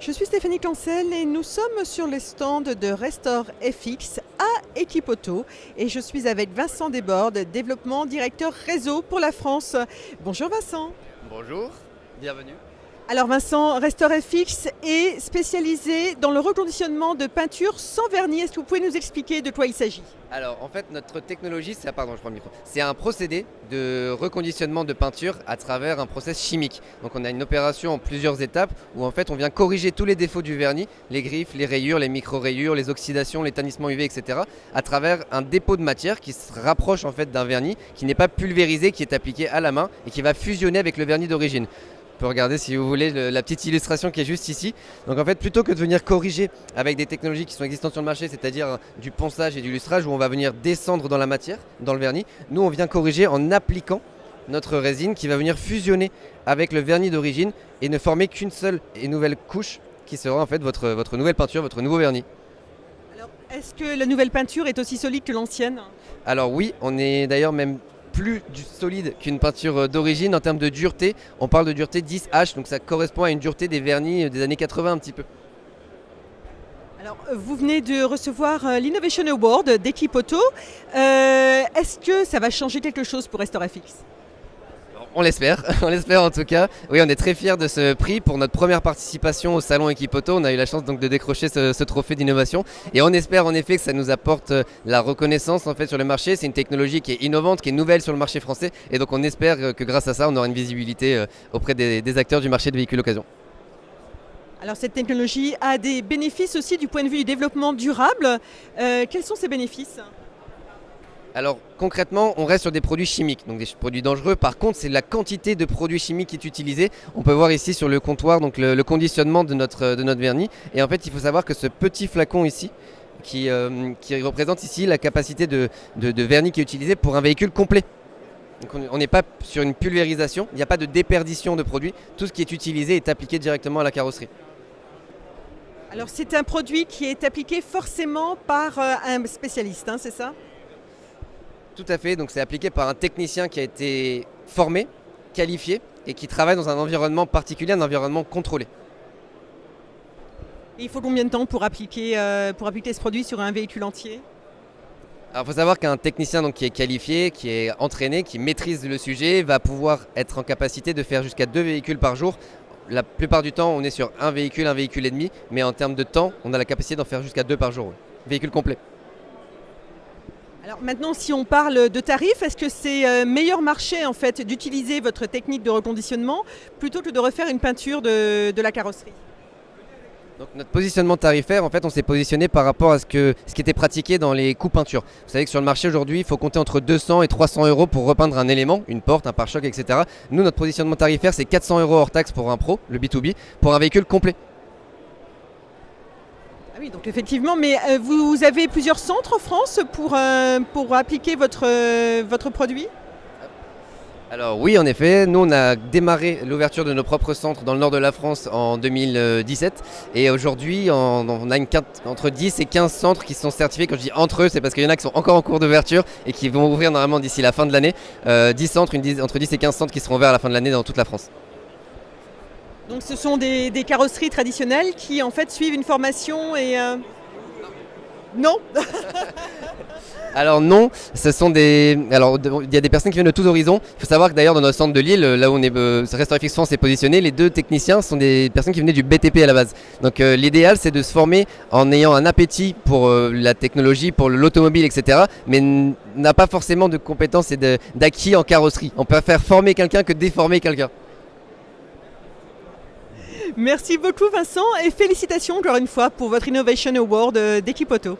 Je suis Stéphanie Cancel et nous sommes sur les stands de Restore FX à Equipoto et je suis avec Vincent Desbordes, développement directeur réseau pour la France. Bonjour Vincent. Bonjour, bienvenue. Alors Vincent, Restore FX est spécialisé dans le reconditionnement de peinture sans vernis. Est-ce que vous pouvez nous expliquer de quoi il s'agit ? Alors en fait notre technologie, c'est un procédé de reconditionnement de peinture à travers un process chimique. Donc on a une opération en plusieurs étapes où en fait on vient corriger tous les défauts du vernis, les griffes, les rayures, les micro-rayures, les oxydations, les tannissements UV, etc. à travers un dépôt de matière qui se rapproche en fait d'un vernis qui n'est pas pulvérisé, qui est appliqué à la main et qui va fusionner avec le vernis d'origine. On peut regarder si vous voulez la petite illustration qui est juste ici. Donc en fait plutôt que de venir corriger avec des technologies qui sont existantes sur le marché, c'est-à-dire du ponçage et du lustrage où on va venir descendre dans la matière, dans le vernis, nous on vient corriger en appliquant notre résine qui va venir fusionner avec le vernis d'origine et ne former qu'une seule et nouvelle couche qui sera en fait votre nouvelle peinture, votre nouveau vernis. Alors, est-ce que la nouvelle peinture est aussi solide que l'ancienne ? Alors oui, on est d'ailleurs même plus solide qu'une peinture d'origine en termes de dureté. On parle de dureté 10H, donc ça correspond à une dureté des vernis des années 80 un petit peu. Alors, vous venez de recevoir l'Innovation Award d'Equipoto. Est-ce que ça va changer quelque chose pour Restore FX ? On l'espère en tout cas. Oui, on est très fiers de ce prix pour notre première participation au salon Equipoto. On a eu la chance donc de décrocher ce trophée d'innovation et on espère en effet que ça nous apporte la reconnaissance en fait sur le marché. C'est une technologie qui est innovante, qui est nouvelle sur le marché français et donc on espère que grâce à ça, on aura une visibilité auprès des acteurs du marché de véhicules d'occasion. Alors cette technologie a des bénéfices aussi du point de vue du développement durable. Quels sont ces bénéfices ? Alors concrètement, on reste sur des produits chimiques, donc des produits dangereux. Par contre, c'est la quantité de produits chimiques qui est utilisée. On peut voir ici sur le comptoir donc le conditionnement de notre vernis. Et en fait, il faut savoir que ce petit flacon ici, qui représente ici la capacité de vernis qui est utilisé pour un véhicule complet. Donc on n'est pas sur une pulvérisation, il n'y a pas de déperdition de produits. Tout ce qui est utilisé est appliqué directement à la carrosserie. Alors c'est un produit qui est appliqué forcément par un spécialiste, c'est ça ? Tout à fait, donc c'est appliqué par un technicien qui a été formé, qualifié et qui travaille dans un environnement particulier, un environnement contrôlé. Et il faut combien de temps pour appliquer ce produit sur un véhicule entier ? Alors il faut savoir qu'un technicien donc, qui est qualifié, qui est entraîné, qui maîtrise le sujet, va pouvoir être en capacité de faire jusqu'à 2 véhicules par jour. La plupart du temps, on est sur un véhicule et demi, mais en termes de temps, on a la capacité d'en faire jusqu'à 2 par jour. Véhicule complet. Alors maintenant, si on parle de tarifs, est-ce que c'est meilleur marché en fait d'utiliser votre technique de reconditionnement plutôt que de refaire une peinture de la carrosserie ? Donc notre positionnement tarifaire, en fait, on s'est positionné par rapport à ce qui était pratiqué dans les coûts peinture. Vous savez que sur le marché aujourd'hui, il faut compter entre 200 et 300 euros pour repeindre un élément, une porte, un pare-choc, etc. Nous, notre positionnement tarifaire, c'est 400 euros hors taxe pour un pro, le B2B, pour un véhicule complet. Ah oui, donc effectivement, mais vous avez plusieurs centres en France pour appliquer votre produit ? Alors oui, en effet, nous on a démarré l'ouverture de nos propres centres dans le nord de la France en 2017 et aujourd'hui on a entre 10 et 15 centres qui sont certifiés. Quand je dis entre eux, c'est parce qu'il y en a qui sont encore en cours d'ouverture et qui vont ouvrir normalement d'ici la fin de l'année. 10 centres, entre 10 et 15 centres qui seront ouverts à la fin de l'année dans toute la France. Donc ce sont des carrosseries traditionnelles qui en fait suivent une formation et... Non. Alors non, il y a des personnes qui viennent de tous horizons. Il faut savoir que d'ailleurs dans notre centre de Lille, là où Restore FX France est positionné, les 2 techniciens sont des personnes qui venaient du BTP à la base. Donc l'idéal c'est de se former en ayant un appétit pour la technologie, pour l'automobile, etc. Mais n'a pas forcément de compétences et d'acquis en carrosserie. On peut faire former quelqu'un que déformer quelqu'un. Merci beaucoup Vincent et félicitations encore une fois pour votre Innovation Award d'Equipoto.